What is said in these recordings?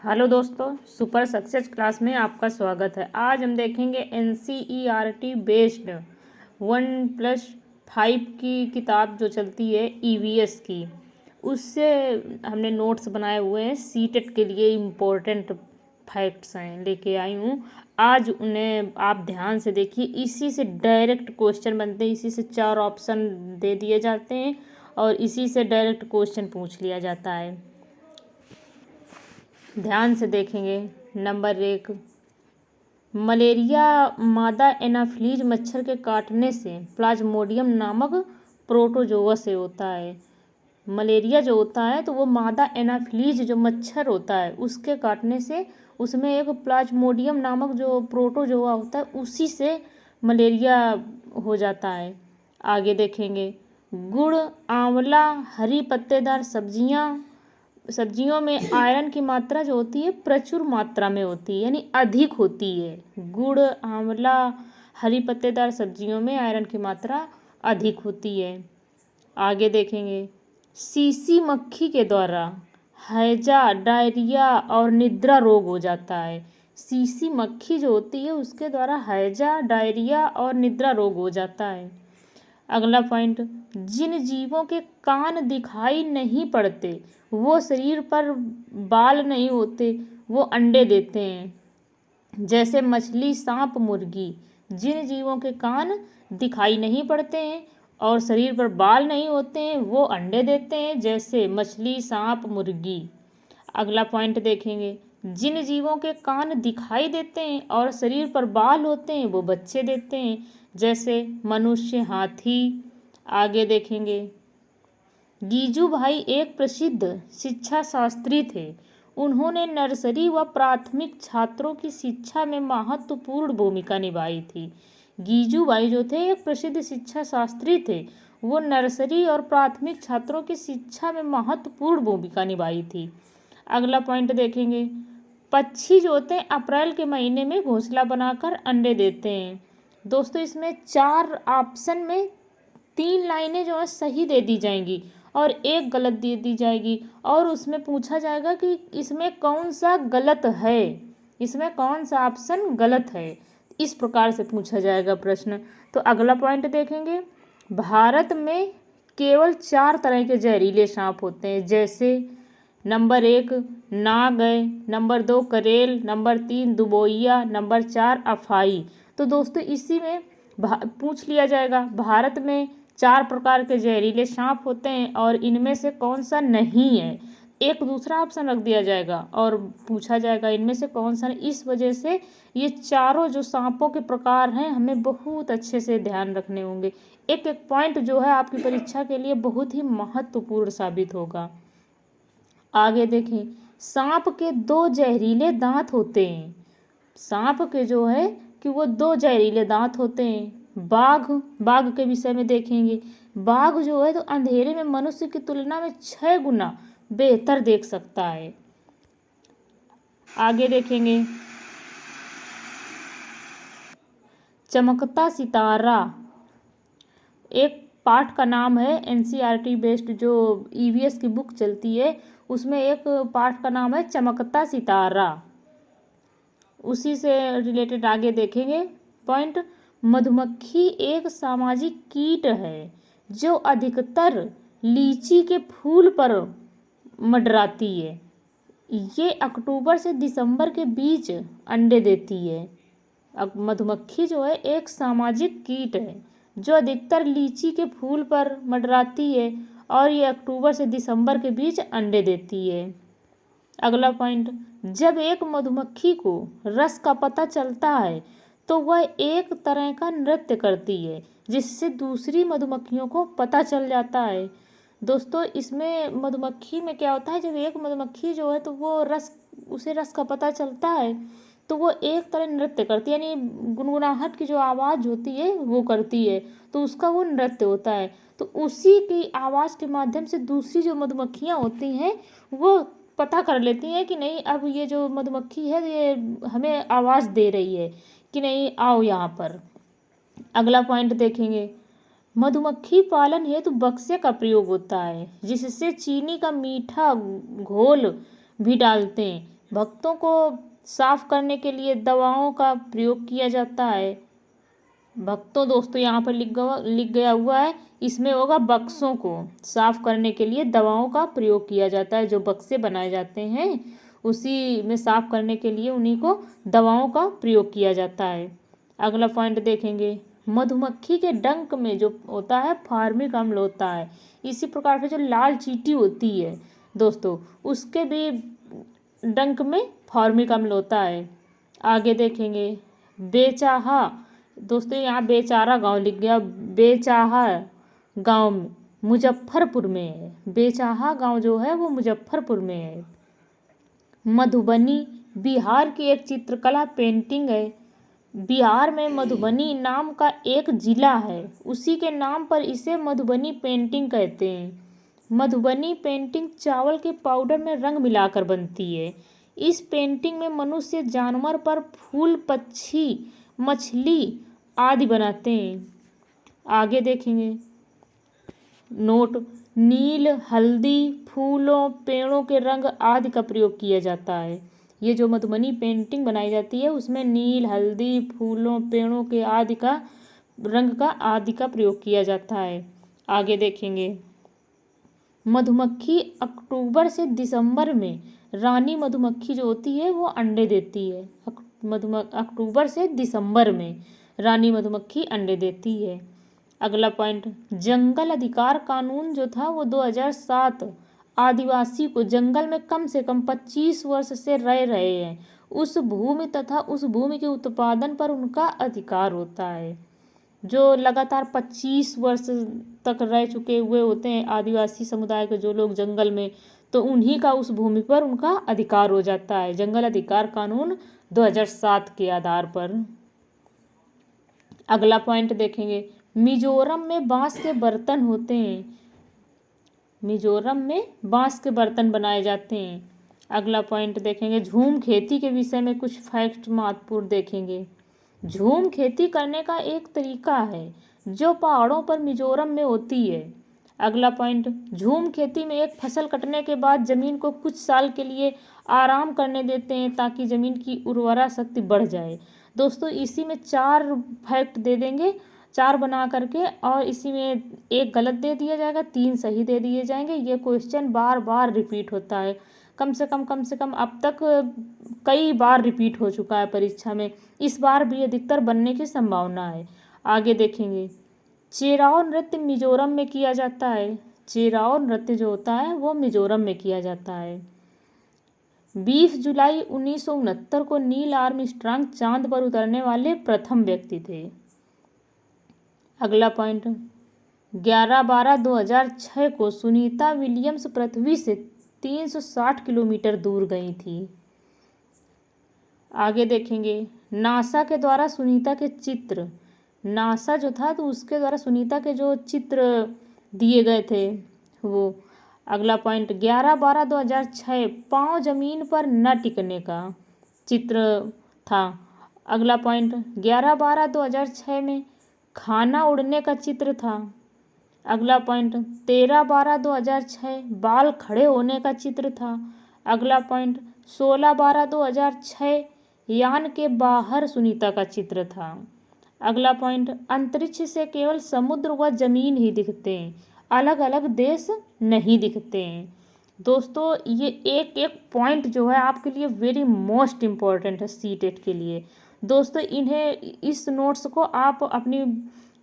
Hello दोस्तों, super success class में आपका स्वागत है। आज हम देखेंगे एनसीईआरटी बेस्ड 1+5 की किताब जो चलती है ईवीएस की, उससे हमने नोट्स बनाए हुए हैं। सीटेट के लिए इम्पोर्टेंट फैक्ट्स हैं लेके आई हूँ। आज उन्हें आप ध्यान से देखिए। इसी से डायरेक्ट क्वेश्चन बनते हैं, इसी से 4 ऑप्शन दे दिए जाते हैं और इसी से डायरेक्ट क्वेश्चन पूछ लिया जाता है। ध्यान से देखेंगे। नंबर 1, मलेरिया मादा एनाफिलीज मच्छर के काटने से प्लाज्मोडियम नामक प्रोटोजोआ से होता है। मलेरिया जो होता है तो वो मादा एनाफिलीज जो मच्छर होता है उसके काटने से उसमें एक प्लाज्मोडियम नामक जो प्रोटोजोआ होता है उसी से मलेरिया हो जाता है। आगे देखेंगे। गुड़, आंवला, हरी पत्तेदार सब्जियों में आयरन की मात्रा जो होती है प्रचुर मात्रा में होती है, यानी अधिक होती है। गुड़, आंवला, हरी पत्तेदार सब्जियों में आयरन की मात्रा अधिक होती है। आगे देखेंगे। सीसी मक्खी के द्वारा हैजा, डायरिया और निद्रा रोग हो जाता है। सीसी मक्खी जो होती है उसके द्वारा हैजा, डायरिया और निद्रा रोग हो जाता है। अगला पॉइंट, जिन जीवों के कान दिखाई नहीं पड़ते, वो शरीर पर बाल नहीं होते, वो अंडे देते हैं। जैसे मछली, सांप, मुर्गी। जिन जीवों के कान दिखाई नहीं पड़ते हैं और शरीर पर बाल नहीं होते हैं वो अंडे देते हैं, जैसे मछली, सांप, मुर्गी। अगला पॉइंट देखेंगे। जिन जीवों के कान दिखाई देते हैं और शरीर पर बाल होते हैं वो बच्चे देते हैं, जैसे मनुष्य, हाथी। आगे देखेंगे। गीजू भाई एक प्रसिद्ध शिक्षा शास्त्री थे। उन्होंने नर्सरी व प्राथमिक छात्रों की शिक्षा में महत्वपूर्ण भूमिका निभाई थी। गीजू भाई जो थे एक प्रसिद्ध शिक्षा शास्त्री थे, वो नर्सरी और प्राथमिक छात्रों की शिक्षा में महत्वपूर्ण भूमिका निभाई थी। अगला पॉइंट देखेंगे। पक्षी जो होते हैं अप्रैल के महीने में घोंसला बनाकर अंडे देते हैं। दोस्तों इसमें 4 ऑप्शन में 3 लाइनें जो है सही दे दी जाएंगी और एक गलत दे दी जाएगी और उसमें पूछा जाएगा कि इसमें कौन सा गलत है, इसमें कौन सा ऑप्शन गलत है। इस प्रकार से पूछा जाएगा प्रश्न। तो अगला पॉइंट देखेंगे। भारत में केवल 4 तरह के जहरीले सांप होते हैं, जैसे नंबर 1 नाग है, नंबर 2 करेल, नंबर 3 दुबोइया, नंबर 4 अफाई। तो दोस्तों इसी में पूछ लिया जाएगा भारत में 4 प्रकार के जहरीले सांप होते हैं और इनमें से कौन सा नहीं है। एक दूसरा ऑप्शन रख दिया जाएगा और पूछा जाएगा इनमें से कौन सा नहीं। इस वजह से ये चारों जो सांपों के प्रकार हैं हमें बहुत अच्छे से ध्यान रखने होंगे। एक एक पॉइंट जो है आपकी परीक्षा के लिए बहुत ही महत्वपूर्ण साबित होगा। आगे देखें। सांप के 2 जहरीले दांत होते हैं। सांप के जो है कि वो 2 जहरीले दांत होते हैं। बाघ के विषय में देखेंगे। बाघ जो है तो अंधेरे में मनुष्य की तुलना में 6 गुना बेहतर देख सकता है। आगे देखेंगे। चमकता सितारा एक पाठ का नाम है। एनसीईआरटी बेस्ड जो ईवीएस की बुक चलती है उसमें एक पाठ का नाम है चमकता सितारा। उसी से रिलेटेड आगे देखेंगे पॉइंट। मधुमक्खी एक सामाजिक कीट है जो अधिकतर लीची के फूल पर मंडराती है। ये अक्टूबर से दिसंबर के बीच अंडे देती है। अब मधुमक्खी जो है एक सामाजिक कीट है जो अधिकतर लीची के फूल पर मंडराती है और ये अक्टूबर से दिसंबर के बीच अंडे देती है। अगला पॉइंट। जब एक मधुमक्खी को रस का पता चलता है तो वह एक तरह का नृत्य करती है जिससे दूसरी मधुमक्खियों को पता चल जाता है। दोस्तों इसमें मधुमक्खी में क्या होता है, जब एक मधुमक्खी जो है तो वो उसे रस का पता चलता है तो वो एक तरह नृत्य करती है, यानी गुनगुनाहट की जो आवाज़ होती है वो करती है, तो उसका वो नृत्य होता है। तो उसी की आवाज़ के माध्यम से दूसरी जो मधुमक्खियाँ होती हैं वो पता कर लेती हैं कि नहीं अब ये जो मधुमक्खी है ये हमें आवाज़ दे रही है कि नहीं, आओ यहाँ पर। अगला पॉइंट देखेंगे। मधुमक्खी पालन हेतु बक्से का प्रयोग होता है जिससे चीनी का मीठा घोल भी डालते हैं। भक्तों को साफ करने के लिए दवाओं का प्रयोग किया जाता है। भक्तों दोस्तों यहाँ पर लिख गया हुआ है, इसमें होगा बक्सों को साफ करने के लिए दवाओं का प्रयोग किया जाता है। जो बक्से बनाए जाते हैं उसी में साफ करने के लिए उन्हीं को दवाओं का प्रयोग किया जाता है। अगला पॉइंट देखेंगे, मधुमक्खी के डंक में जो होता है फार्मिक अम्ल होता है। इसी प्रकार से जो लाल चींटी होती है दोस्तों, उसके भी डंक में फार्मिक अम्ल होता है। आगे देखेंगे, बेचाहा दोस्तों, यहाँ बेचारा गांव लिख गया, बेचाहा गांव मुजफ्फरपुर में है। बेचाहा गांव जो है वो मुजफ्फरपुर में है। मधुबनी बिहार की एक चित्रकला पेंटिंग है। बिहार में मधुबनी नाम का एक जिला है, उसी के नाम पर इसे मधुबनी पेंटिंग कहते हैं। मधुबनी पेंटिंग चावल के पाउडर में रंग मिलाकर बनती है। इस पेंटिंग में मनुष्य जानवर पर फूल, पक्षी, मछली आदि बनाते हैं। आगे देखेंगे, नोट, नील, हल्दी, फूलों, पेड़ों के रंग आदि का प्रयोग किया जाता है। ये जो मधुबनी पेंटिंग बनाई जाती है उसमें नील, हल्दी, फूलों, पेड़ों के आदि का रंग का आदि का प्रयोग किया जाता है। आगे देखेंगे, मधुमक्खी अक्टूबर से दिसंबर में रानी मधुमक्खी जो होती है वो अंडे देती है। अक्टूबर से दिसंबर में रानी मधुमक्खी अंडे देती है। अगला पॉइंट, जंगल अधिकार कानून जो था वो 2007 आदिवासी को जंगल में कम से कम 25 वर्ष से रह रहे हैं उस भूमि तथा उस भूमि के उत्पादन पर उनका अधिकार होता है। जो लगातार 25 वर्ष तक रह चुके हुए होते हैं आदिवासी समुदाय के जो लोग जंगल में, तो उन्हीं का उस भूमि पर उनका अधिकार हो जाता है जंगल अधिकार कानून 2007 के आधार पर। अगला पॉइंट देखेंगे, मिजोरम में बांस के बर्तन होते हैं। मिजोरम में बांस के बर्तन बनाए जाते हैं। अगला पॉइंट देखेंगे, झूम खेती के विषय में कुछ फैक्ट महत्वपूर्ण देखेंगे। झूम खेती करने का एक तरीका है जो पहाड़ों पर मिजोरम में होती है। अगला पॉइंट, झूम खेती में एक फसल कटने के बाद जमीन को कुछ साल के लिए आराम करने देते हैं ताकि जमीन की उर्वरा शक्ति बढ़ जाए। दोस्तों इसी में 4 फैक्ट दे देंगे, 4 बना करके, और इसी में 1 गलत दे दिया जाएगा, 3 सही दे दिए जाएंगे। ये क्वेश्चन बार बार रिपीट होता है, कम से कम अब तक कई बार रिपीट हो चुका है परीक्षा में, इस बार भी अधिकतर बनने की संभावना है। आगे देखेंगे, चेराव नृत्य मिजोरम में किया जाता है। चेराव नृत्य जो होता है वो मिजोरम में किया जाता है। 20 जुलाई 1969 को नील आर्मस्ट्रांग चांद पर उतरने वाले प्रथम व्यक्ति थे। अगला पॉइंट, 11/12/2006 को सुनीता विलियम्स पृथ्वी से 360 किलोमीटर दूर गई थी। आगे देखेंगे, नासा के द्वारा सुनीता के चित्र, नासा जो था तो उसके द्वारा सुनीता के जो चित्र दिए गए थे वो। अगला पॉइंट, 11/12/2006 पाँव जमीन पर न टिकने का चित्र था। अगला पॉइंट, 11/12/2006 में खाना उड़ने का चित्र था। अगला पॉइंट, 13/12/2006 बाल खड़े होने का चित्र था। अगला पॉइंट, 16/12/2006 यान के बाहर सुनीता का चित्र था। अगला पॉइंट, अंतरिक्ष से केवल समुद्र व जमीन ही दिखते हैं, अलग अलग देश नहीं दिखते हैं। दोस्तों ये एक एक पॉइंट जो है आपके लिए वेरी मोस्ट इम्पॉर्टेंट है सीटेट के लिए। दोस्तों इस नोट्स को आप अपनी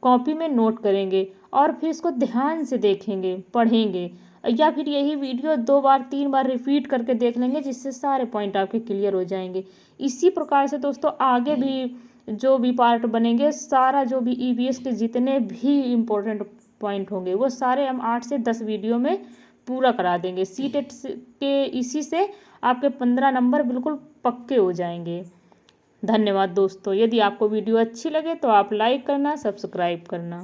कॉपी में नोट करेंगे और फिर इसको ध्यान से देखेंगे, पढ़ेंगे, या फिर यही वीडियो 2 बार 3 बार रिपीट करके देख लेंगे, जिससे सारे पॉइंट आपके क्लियर हो जाएंगे। इसी प्रकार से दोस्तों आगे भी जो भी पार्ट बनेंगे, सारा जो भी ईवीएस के जितने भी इम्पोर्टेंट पॉइंट होंगे वो सारे हम 8 से 10 वीडियो में पूरा करा देंगे। सीटेट के इसी से आपके 15 नंबर बिल्कुल पक्के हो जाएंगे। धन्यवाद दोस्तों। यदि आपको वीडियो अच्छी लगे तो आप लाइक करना, सब्सक्राइब करना।